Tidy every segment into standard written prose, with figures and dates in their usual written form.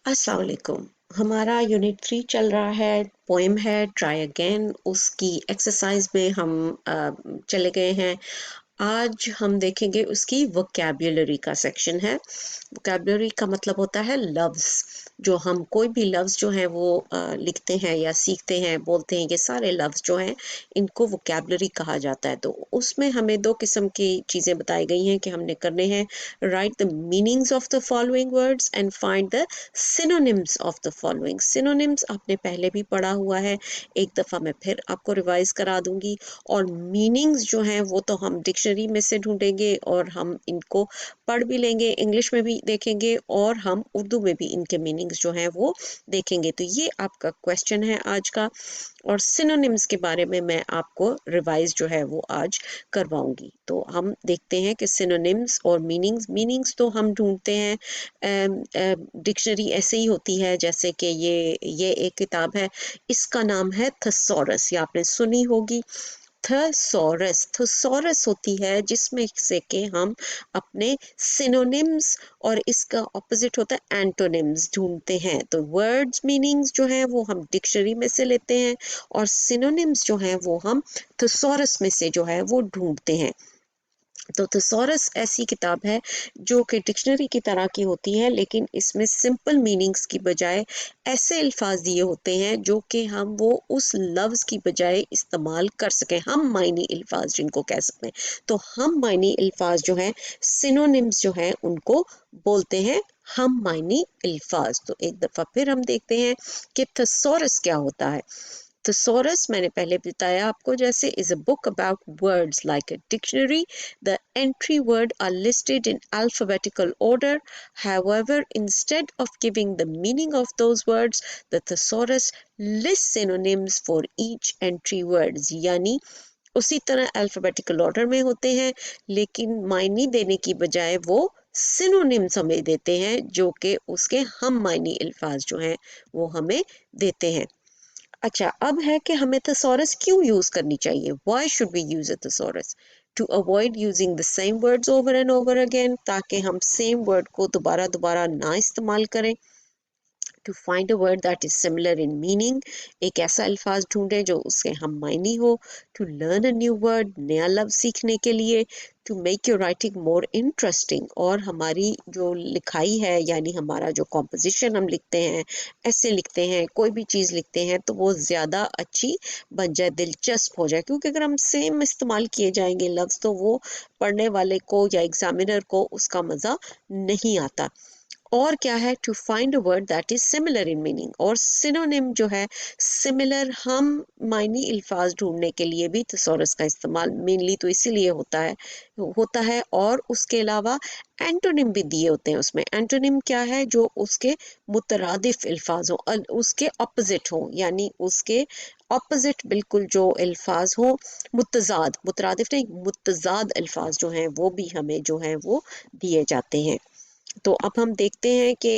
अस्सलाम वालेकुम। हमारा यूनिट 3 चल रहा है, पोएम है ट्राई अगेन। उसकी एक्सरसाइज में हम चले गए हैं। आज हम देखेंगे उसकी वोकैब्युलरी का सेक्शन है। वोकैब्युलरी का मतलब होता है लफ्ज़। जो हम कोई भी लफ्ज़ जो है वो लिखते हैं या सीखते हैं, बोलते हैं, ये सारे लफ्ज़ जो हैं इनको वोकैब्युलरी कहा जाता है। तो उसमें हमें दो किस्म की चीज़ें बताई गई हैं कि हमने करने हैं। Right the meanings of the following words and find the synonyms of the following. Synonyms आपने पहले भी पढ़ा हुआ है, एक दफ़ा मैं फिर आपको रिवाइज करा दूंगी। और मीनिंग्स जो हैं वो तो हम डिक्शनरी में से ढूंढेंगे और हम इनको पढ़ भी लेंगे, इंग्लिश में भी देखेंगे और हम उर्दू में भी इनके मीनिंग्स जो हैं वो देखेंगे। तो ये आपका क्वेश्चन है आज का। और सिनोनिम्स के बारे में मैं आपको रिवाइज जो है वो आज करवाऊंगी। तो हम देखते हैं कि सिनोनिम्स और मीनिंग्स मीनिंग्स तो हम ढूंढते हैं। डिक्शनरी ऐसे ही होती है जैसे कि ये एक किताब है, इसका नाम है थसॉरस, ये आपने सुनी होगी। थसॉरस थसॉरस होती है जिसमें से कि हम अपने सिनोनिम्स और इसका ऑपोजिट होता है एंटोनिम्स ढूंढते हैं। तो वर्ड्स मीनिंग्स जो है वो हम डिक्शनरी में से लेते हैं और सिनोनिम्स जो हैं वो हम थसॉरस में से जो है वो ढूंढते हैं। तो थेसॉरस ऐसी किताब है जो कि डिक्शनरी की तरह की होती है, लेकिन इसमें सिंपल मीनिंग्स की बजाय ऐसे अल्फाज दिए होते हैं जो कि हम वो उस लफ्ज़ की बजाय इस्तेमाल कर सकें, हम मायनी अल्फाज जिनको कह सकते हैं। तो हम मायनी अल्फाज जो हैं, सिनोनिम्स जो हैं, उनको बोलते हैं हम मायनी अल्फाज। तो एक दफ़ा फिर हम देखते हैं कि थेसॉरस क्या होता है। Thesaurus मैंने पहले बताया आपको जैसे is a book about words like a dictionary. The entry word are listed in alphabetical order. However, instead of giving the meaning of those words, the thesaurus lists synonyms for each entry words. यानी उसी तरह alphabetical order में होते हैं, लेकिन मायने देने की बजाय वो सिनोनिम्स हमें देते हैं जो कि उसके हम मायनी अल्फाज जो हैं वो हमें देते हैं। अच्छा, अब है कि हमें thesaurus क्यों यूज करनी चाहिए? Why should we use a thesaurus? To avoid using the same words over and over again, ताकि हम सेम वर्ड को दोबारा दोबारा ना इस्तेमाल करें। To find a word that is similar in meaning, एक ऐसा अल्फाज ढूंढें जो उसके हम मायनी हो। To learn a new word, नया लफ्ज सीखने के लिए। To make your writing more interesting, और हमारी जो लिखाई है यानी हमारा जो कॉम्पोजिशन हम लिखते हैं, ऐसे लिखते हैं, कोई भी चीज़ लिखते हैं तो वो ज़्यादा अच्छी बन जाए, दिलचस्प हो जाए। क्योंकि अगर हम सेम इस्तेमाल किए जाएंगे लफ्ज़ तो वो पढ़ने वाले को या एग्जामिनर को उसका मज़ा नहीं आता। और क्या है, to find a word that is similar in meaning. और सिनोनिम जो है, सिमिलर हम मायनी अल्फाज ढूंढने के लिए भी थेसॉरस का इस्तेमाल मेनली तो इसीलिए होता है। और उसके अलावा एंटोनिम भी दिए होते हैं उसमें। एंटोनिम क्या है, जो उसके मुतरादिफ अल्फाज हो, उसके अपोजिट हो, यानी उसके अपोजिट बिल्कुल जो अल्फाज हो, मुतजाद, मुतरादिफ नहीं, मुतजाद अल्फाज जो हैं वो भी हमें जो है वो दिए जाते हैं। तो अब हम देखते हैं कि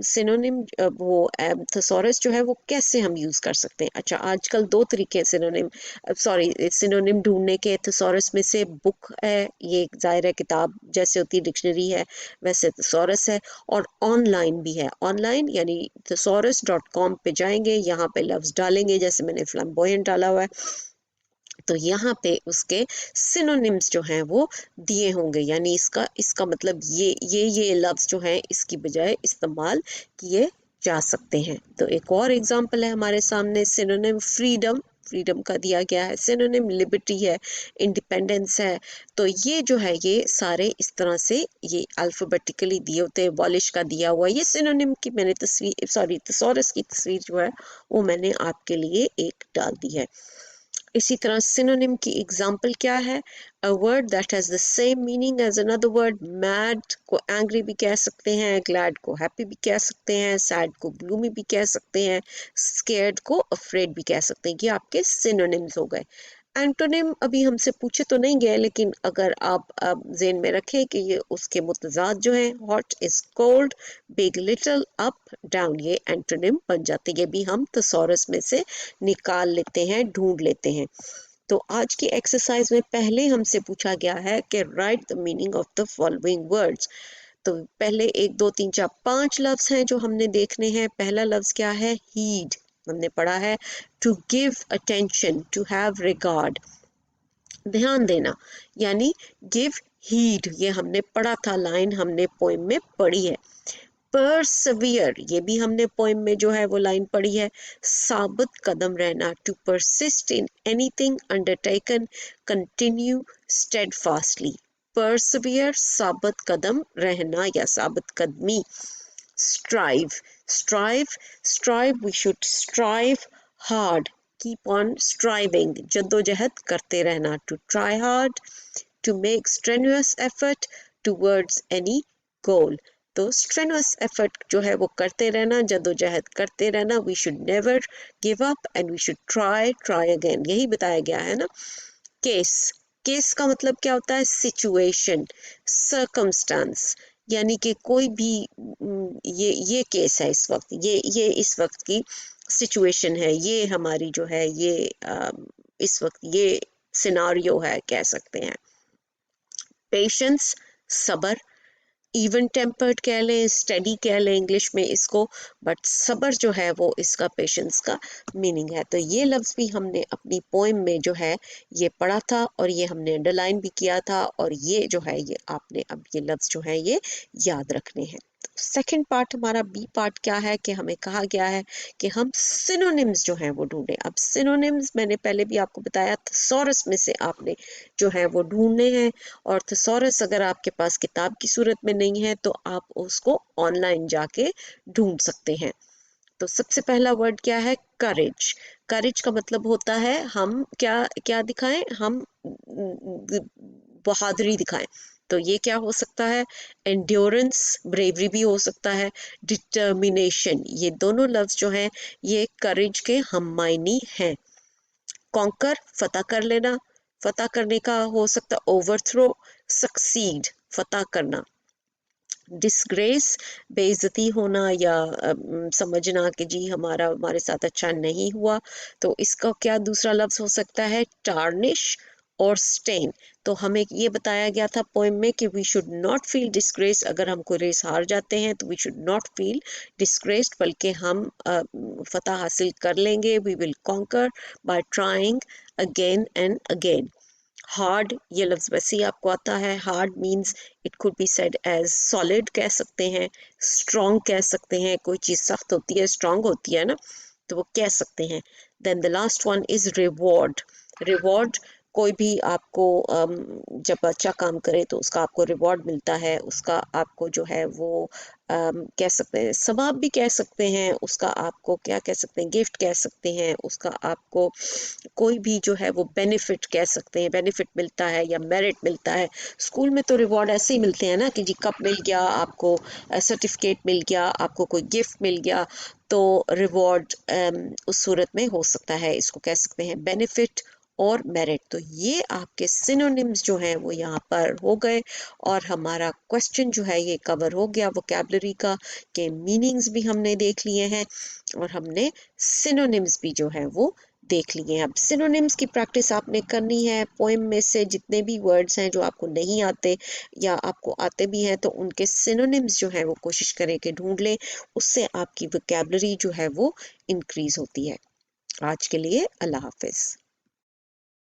सिनोनिम वो थेसॉरस जो है वो कैसे हम यूज़ कर सकते हैं। अच्छा, आजकल दो तरीके सिनोनिम ढूंढने के। थेसॉरस में से बुक है, ये ज़ाहिर है किताब जैसे होती है, डिक्शनरी है, वैसे थेसॉरस है। और ऑनलाइन भी है, ऑनलाइन यानी thesaurus.com पे जाएंगे, यहाँ पे लफ्ज़ डालेंगे जैसे मैंने फ्लैम्बोयंट डाला हुआ है, तो यहाँ पे उसके सिनोनिम्स जो हैं वो दिए होंगे, यानी इसका इसका मतलब ये लफ्ज़ जो हैं इसकी बजाय इस्तेमाल किए जा सकते हैं। तो एक और एग्जांपल है हमारे सामने, सिनोनिम फ्रीडम, फ्रीडम का दिया गया है। सिनोनिम लिबर्टी है, इंडिपेंडेंस है। तो ये जो है ये सारे इस तरह से ये अल्फाबेटिकली दिए होते हैं। वॉलिश का दिया हुआ ये सिनोनिम की मैंने तस्वीर, सॉरी, थिसॉरस की तस्वीर जो है वो मैंने आपके लिए एक डाल दी है। इसी तरह सिनोनिम की एग्जाम्पल क्या है, a word that has the same meaning as another word. Mad को एंग्री भी कह सकते हैं, ग्लैड को हैप्पी भी कह सकते हैं, सैड को ग्लूमी भी कह सकते हैं, स्केर्ड को अफ्रेड भी कह सकते हैं। ये आपके सिनोनिम्स हो गए। एंटोनिम अभी हमसे पूछे तो नहीं गए, लेकिन अगर आप ज़हन में रखें कि ये उसके मुतजाद जो हैं, hot is cold, big little, up down, ये एंटोनिम बन जाते हैं। ये भी हम थेसॉरस में से निकाल लेते हैं, ढूंढ लेते हैं। तो आज की एक्सरसाइज में पहले हमसे पूछा गया है कि right the meaning of the following words. तो पहले 1 2 3 4 5 लफ्ज हैं जो हमने देखने हैं। पहला लफ्ज क्या है? हीड। हमने पढ़ा है to give attention, to have regard, ध्यान देना, यानी गिव हीड। ये हमने पढ़ा था, लाइन हमने पोइम में पढ़ी है। परसवियर, ये भी हमने पोइम में जो है वो लाइन पढ़ी है। साबित कदम रहना, to persist in anything undertaken, continue steadfastly. Persevere, साबित कदम रहना या साबित कदमी। strive, strive, we should strive hard, keep on striving, जद्दोजहद करते रहना, to try hard, to make strenuous effort towards any goal। तो strenuous effort जो है वो करते रहना, जद्दोजहद करते रहना, we should never give up and we should try again, यही बताया गया है ना। केस, केस का मतलब क्या होता है? सिचुएशन, सर्कमस्टांस, यानी कि कोई भी ये केस है इस वक्त, ये इस वक्त की सिचुएशन है, ये हमारी जो है ये इस वक्त ये सिनारियो है, कह सकते हैं। पेशेंस, सबर, इवन टेम्पर्ड कह लें, स्टडी कह लें इंग्लिश में इसको, बट सबर जो है वो इसका पेशेंस का मीनिंग है। तो ये लफ्ज़ भी हमने अपनी पोइम में जो है ये पढ़ा था और ये हमने अंडरलाइन भी किया था, और ये जो है ये आपने अब ये लफ्ज़ जो है ये याद रखने हैं। सेकंड पार्ट हमारा बी पार्ट क्या है कि हमें कहा गया है कि हम सिनोनिम्स जो हैं वो ढूंढें। अब सिनोनिम्स मैंने पहले भी आपको बताया, थेसॉरस में से आपने जो है वो ढूंढने हैं, और थेसॉरस अगर आपके पास किताब की सूरत में नहीं है तो आप उसको ऑनलाइन जाके ढूंढ सकते हैं। तो सबसे पहला वर्ड क्या है? करेज। करेज का मतलब होता है हम क्या क्या दिखाएं? हम बहादुरी दिखाएं। तो ये क्या हो सकता है? एंड्योरेंस, ब्रेवरी भी हो सकता है, डिटर्मिनेशन, ये दोनों लफ्ज जो हैं ये करेज के हम मायनी हैं। कॉन्कर, फतह कर लेना, फतह करने का हो सकता ओवरथ्रो, सक्सीड, फतह करना। डिसग्रेस, बेइज्जती होना या समझना कि जी हमारे साथ अच्छा नहीं हुआ, तो इसका क्या दूसरा लफ्ज हो सकता है? टार्निश और स्टेन। तो हमें ये बताया गया था पोएम में कि we should not feel disgrace, अगर हम कोई रेस हार जाते हैं तो we should not feel disgraced, बल्कि हम फतह हासिल कर लेंगे। We will conquer by trying again and again. Hard, ये लफ्ज वैसे ही आपको आता है। Hard means it could be said as solid कह सकते हैं, स्ट्रॉन्ग कह सकते हैं, कोई चीज़ सख्त होती है स्ट्रॉन्ग होती है ना, तो वो कह सकते हैं। Then the last one is reward. Reward, कोई भी आपको जब अच्छा काम करे तो उसका आपको रिवॉर्ड मिलता है, उसका आपको जो है वो कह सकते हैं सवाब भी कह सकते हैं, उसका आपको क्या कह सकते हैं? गिफ्ट कह सकते हैं, उसका आपको कोई भी जो है वो बेनिफिट कह सकते हैं, बेनिफिट मिलता है या मेरिट मिलता है। स्कूल में तो रिवॉर्ड ऐसे ही मिलते हैं ना कि जी कप मिल गया आपको, सर्टिफिकेट मिल गया आपको, कोई गिफ्ट मिल गया, तो रिवॉर्ड उस सूरत में हो सकता है, इसको कह सकते हैं बेनिफिट और मेरिट। तो ये आपके सिनोनिम्स जो हैं वो यहाँ पर हो गए, और हमारा क्वेश्चन जो है ये कवर हो गया वोकैबुलरी का, के मीनिंग्स भी हमने देख लिए हैं और हमने सिनोनिम्स भी जो है वो देख लिए हैं। अब सिनोनिम्स की प्रैक्टिस आपने करनी है। पोएम में से जितने भी वर्ड्स हैं जो आपको नहीं आते या आपको आते भी हैं तो उनके सिनोनिम्स जो हैं वो कोशिश करें कि ढूंढ लें, उससे आपकी वोकैबुलरी जो है वो इंक्रीज होती है। आज के लिए अल्लाह हाफिज।